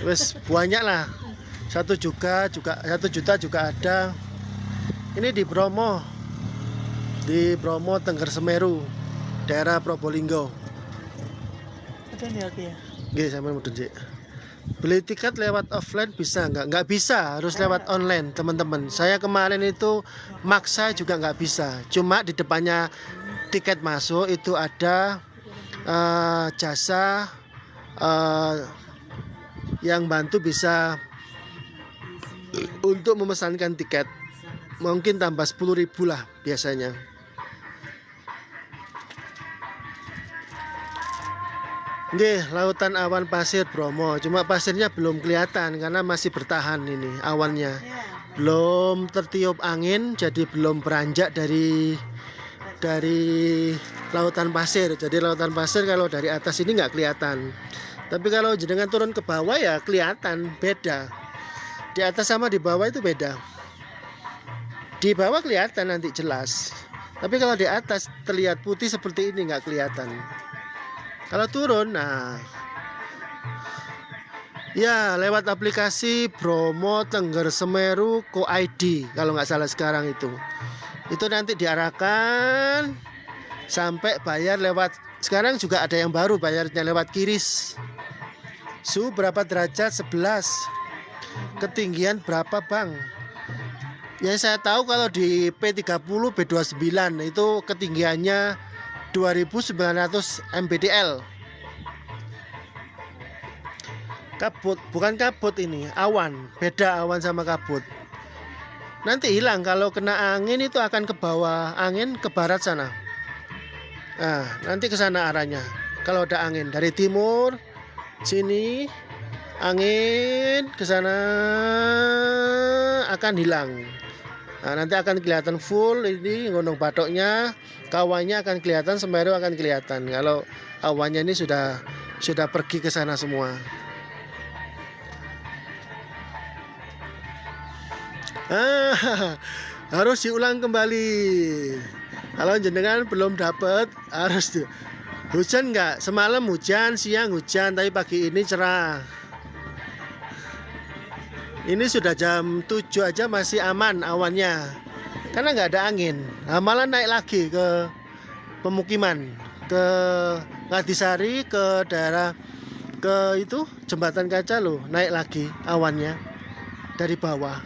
Wes banyak lah. 1 juta juga ada. Ini di Bromo. Di Bromo Tengger Semeru, daerah Probolinggo.
Ada nih oke ya.
Nggih, sampean mudun sik. Beli tiket lewat offline bisa nggak? Nggak bisa, harus lewat online, teman-teman. Saya kemarin itu maksa juga nggak bisa. Cuma di depannya tiket masuk itu ada jasa yang bantu bisa untuk memesankan tiket. Mungkin tambah 10.000 lah biasanya. Nggih, lautan awan pasir Bromo. Cuma pasirnya belum kelihatan karena masih bertahan ini awannya.
Ya.
Belum tertiup angin, jadi belum beranjak dari lautan pasir. Jadi lautan pasir kalau dari atas ini nggak kelihatan. Tapi kalau jenengan turun ke bawah ya kelihatan, beda. Di atas sama di bawah itu beda. Di bawah kelihatan nanti jelas. Tapi kalau di atas terlihat putih seperti ini nggak kelihatan. Kalau turun, nah, ya lewat aplikasi Bromo Tengger Semeru Ko ID kalau nggak salah sekarang itu nanti diarahkan sampai bayar lewat, sekarang juga ada yang baru bayarnya lewat QRIS. Suhu berapa derajat? 11. Ketinggian berapa bang? Yang saya tahu kalau di P30 B29 itu ketinggiannya 2900 mdpl. Kabut, bukan kabut ini, awan. Beda awan sama kabut. Nanti hilang kalau kena angin, itu akan ke bawah, angin ke barat sana. Nah, nanti ke sana arahnya. Kalau ada angin dari timur sini, angin ke sana akan hilang. Nah, nanti akan kelihatan full ini Gunung Batoknya, kawannya akan kelihatan, Semeru akan kelihatan. Kalau awannya ini sudah pergi ke sana semua. Harus diulang kembali. Kalau jenengan belum dapat, harus hujan nggak? Semalam hujan, siang hujan, tapi pagi ini cerah. Ini sudah jam 7 aja masih aman awannya, karena nggak ada angin. Nah, malah naik lagi ke pemukiman, ke Ngadisari, ke daerah ke itu jembatan kaca loh, naik lagi awannya dari bawah.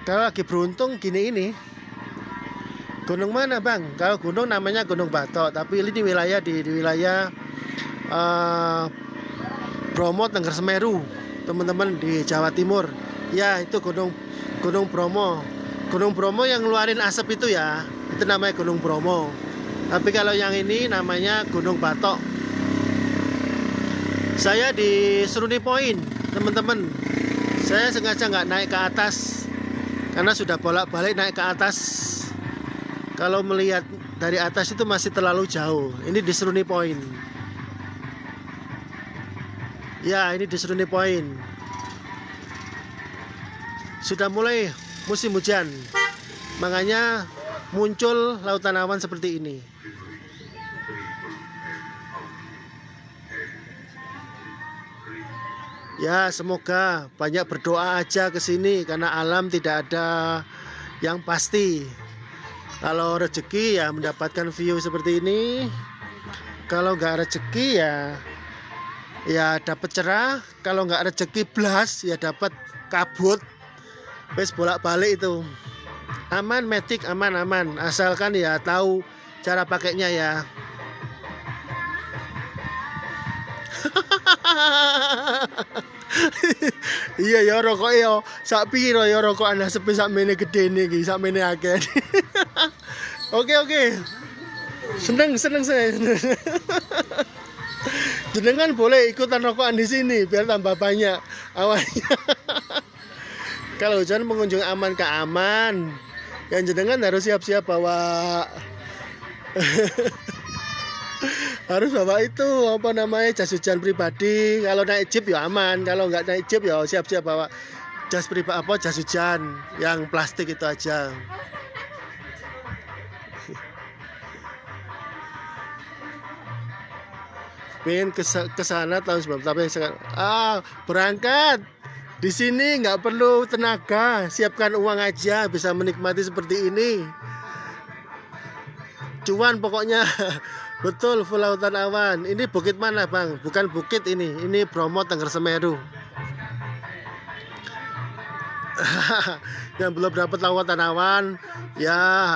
Kalau lagi beruntung gini ini. Gunung mana bang? Kalau gunung namanya Gunung Batok, tapi ini wilayah di wilayah Bromo Tengger Semeru. Teman-teman di Jawa Timur, ya itu Gunung Bromo. Gunung Bromo yang ngeluarin asap itu ya, itu namanya Gunung Bromo. Tapi kalau yang ini namanya Gunung Batok. Saya di Seruni Point, teman-teman. Saya sengaja nggak naik ke atas karena sudah bolak-balik naik ke atas. Kalau melihat dari atas itu masih terlalu jauh. Ini di Seruni Point. Ya, ini di Seruni Point. Sudah mulai musim hujan. Makanya muncul lautan awan seperti ini. Ya, semoga banyak berdoa aja ke sini karena alam tidak ada yang pasti. Kalau rezeki ya mendapatkan view seperti ini. Kalau nggak rezeki ya dapat cerah. Kalau nggak rezeki blas ya dapat kabut. Wes bolak-balik itu. Aman, matic, aman. Asalkan ya tahu cara pakainya ya. Iya ya rokok ya. Sak piro ya rokok Anda sepi sak mene gedene iki, sak mene akeh. Oke. Seneng saya. Jenengan boleh ikutan rokokan di sini biar tambah banyak awannya. Kalau hujan pengunjung aman ke aman. Yang jenengan harus siap-siap bawa harus bawa itu apa namanya jas hujan pribadi. Kalau naik jeep ya aman. Kalau nggak naik jeep ya siap-siap bawa jas pribadi jas hujan yang plastik itu aja. Pengen ke sana tahun sebelum tapi sekarang berangkat di sini nggak perlu tenaga, siapkan uang aja bisa menikmati seperti ini. Cuan pokoknya. Betul, full lautan awan. Ini bukit mana bang? Bukan bukit ini Bromo Tengger Semeru. Yang belum dapat lautan awan ya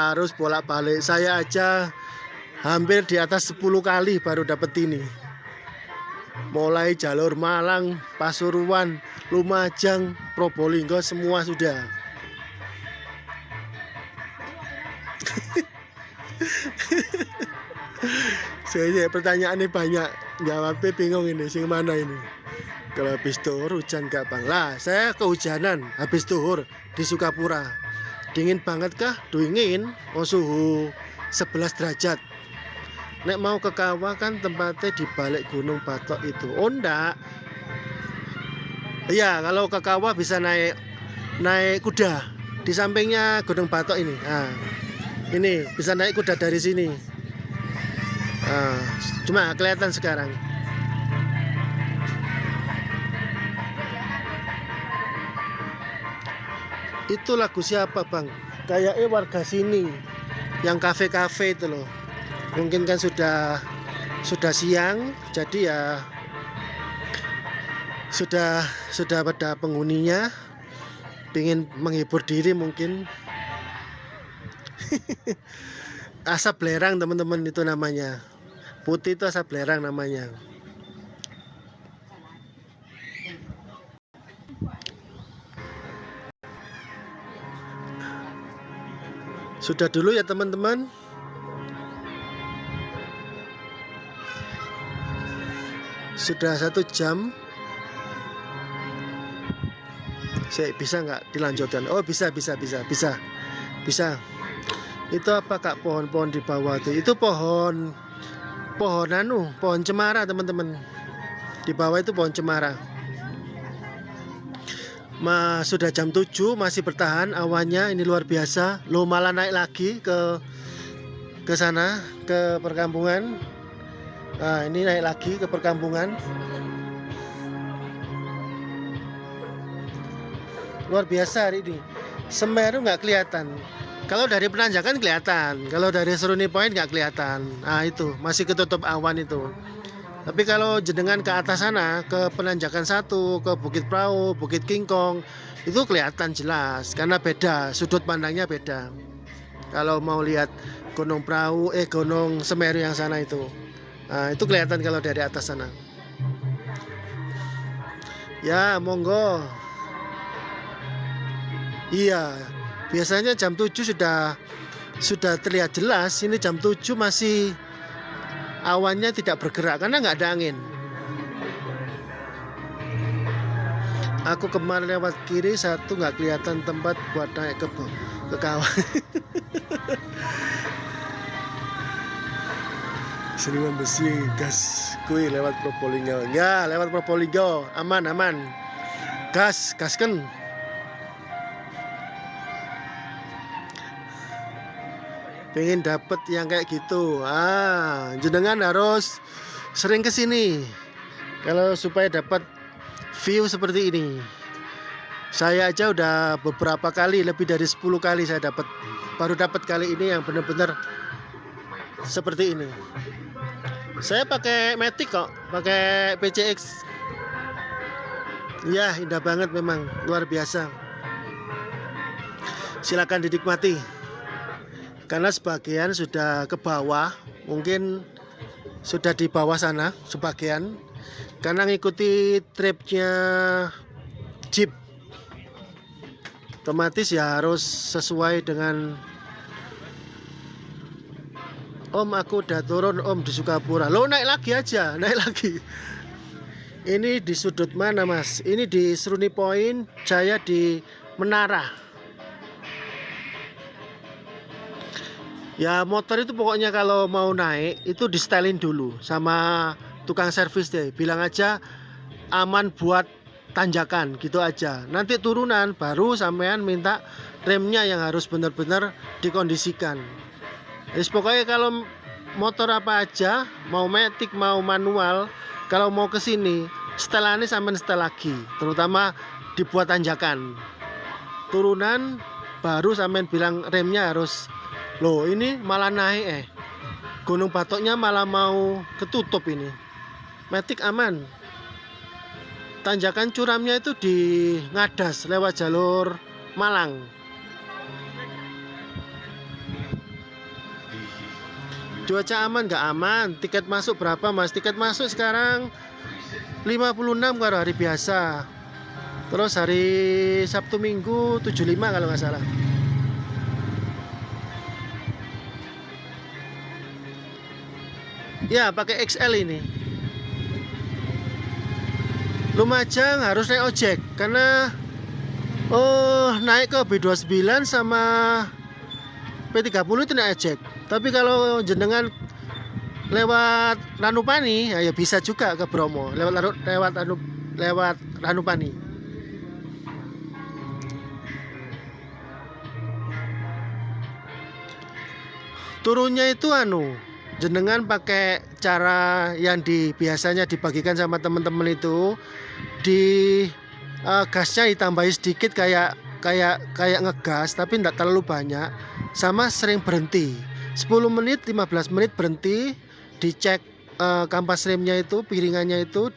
harus bolak-balik. Saya aja Hampir di atas 10 kali baru dapat ini. Mulai jalur Malang, Pasuruan, Lumajang, Probolinggo semua sudah. Saya pertanyaannya banyak, jawabnya bingung ini, sing mana ini? Kalau habis tuhur hujan gak bang? Lah, saya kehujanan habis tuhur di Sukapura. Dingin banget kah? Dingin, suhu 11 derajat. Nek mau ke kawah kan tempatnya di balik Gunung Batok itu. Oh ndak. Iya, kalau ke kawah bisa naik kuda di sampingnya Gunung Batok ini. Nah, ini bisa naik kuda dari sini. Nah, cuma kelihatan sekarang. Itu lagu siapa bang? Kayaknya warga sini, yang kafe-kafe itu loh. Mungkin kan sudah siang, jadi ya sudah pada penghuninya, ingin menghibur diri mungkin. Asap belerang teman-teman itu namanya. Putih itu asap belerang namanya. Sudah dulu ya teman-teman. Sudah 1 jam. Saya bisa nggak dilanjutkan? Oh bisa. Itu apa kak pohon-pohon di bawah itu? Itu pohon cemara teman-teman. Di bawah itu pohon cemara. Sudah jam 7 masih bertahan awannya, ini luar biasa. Lo malah naik lagi ke sana, ke perkampungan. Nah, ini naik lagi ke perkampungan. Luar biasa hari ini. Semeru nggak kelihatan. Kalau dari penanjakan kelihatan, kalau dari Seruni Point nggak kelihatan. Nah itu masih ketutup awan itu. Tapi kalau jenengan ke atas sana, ke penanjakan 1, ke Bukit Prau, Bukit Kingkong, itu kelihatan jelas karena beda, sudut pandangnya beda. Kalau mau lihat Gunung Prau, Gunung Semeru yang sana itu, nah, itu kelihatan kalau dari atas sana. Ya monggo. Iya, biasanya jam 7 sudah terlihat jelas. Ini jam 7 masih awannya tidak bergerak karena nggak ada angin. Aku kemarin lewat kiri 1 nggak kelihatan tempat buat naik ke kawah. Seniman besi gas kui lewat Probolinggo. Ya lewat Probolinggo aman. Gaskan. Pengen dapet yang kayak gitu, jenengan harus sering kesini kalau supaya dapat view seperti ini. Saya aja udah beberapa kali, lebih dari 10 kali saya baru dapat kali ini yang benar-benar seperti ini. Saya pakai Matic kok, pakai PCX. Ya indah banget memang, luar biasa. Silakan dinikmati. Karena sebagian sudah ke bawah, mungkin sudah di bawah sana sebagian, karena ngikuti tripnya jeep, otomatis ya harus sesuai dengan. Om aku udah turun om di Sukapura. Lo naik lagi aja, naik lagi. Ini di sudut mana mas? Ini di Seruni Point, saya di Menara. Ya motor itu pokoknya kalau mau naik itu di setelin dulu sama tukang servis deh. Bilang aja aman buat tanjakan gitu aja. Nanti turunan baru sampean minta remnya yang harus benar-benar dikondisikan. Jadi pokoknya kalau motor apa aja, mau matic mau manual, kalau mau ke sini setelannya sampean setel lagi. Terutama dibuat tanjakan. Turunan baru sampean bilang remnya harus. Loh ini malah naik Gunung Batoknya malah mau ketutup ini. Matic aman. Tanjakan curamnya itu di Ngadas lewat jalur Malang. Cuaca aman nggak aman? Tiket masuk berapa Mas? Tiket masuk sekarang 56 kalau hari biasa. Terus hari Sabtu Minggu 75 kalau nggak salah. Ya, pakai XL ini. Lumajang harus naik ojek karena naik ke B29 sama P30 itu naik ojek. Tapi kalau jenengan lewat Ranupani ya bisa juga ke Bromo lewat Ranupani. Turunnya itu jenengan pakai cara yang biasanya dibagikan sama teman-teman itu, di gasnya ditambahi sedikit kayak ngegas tapi tidak terlalu banyak, sama sering berhenti 10 menit 15 menit berhenti, dicek kampas remnya itu, piringannya itu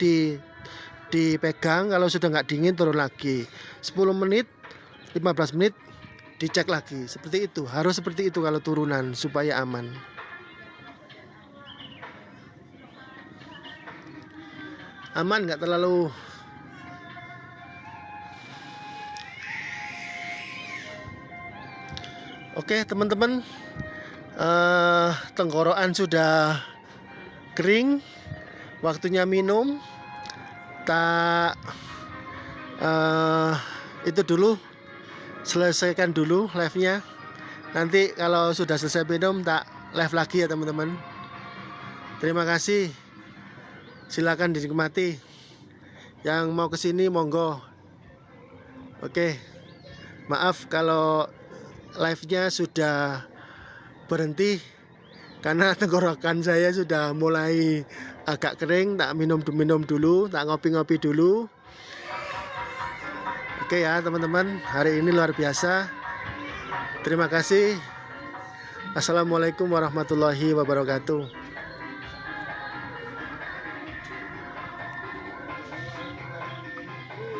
dipegang, kalau sudah nggak dingin turun lagi 10 menit 15 menit dicek lagi. Seperti itu, harus seperti itu kalau turunan supaya aman. Aman, nggak terlalu oke teman-teman. Tenggorokan sudah kering, waktunya minum. Itu dulu, selesaikan dulu live-nya. Nanti kalau sudah selesai minum tak live lagi ya teman-teman. Terima kasih. Silakan dinikmati. Yang mau kesini monggo. Oke. Maaf kalau live-nya sudah berhenti karena tenggorokan saya sudah mulai agak kering. Tak minum dulu, tak ngopi-ngopi dulu. Oke ya teman-teman, hari ini luar biasa. Terima kasih. Assalamualaikum warahmatullahi wabarakatuh.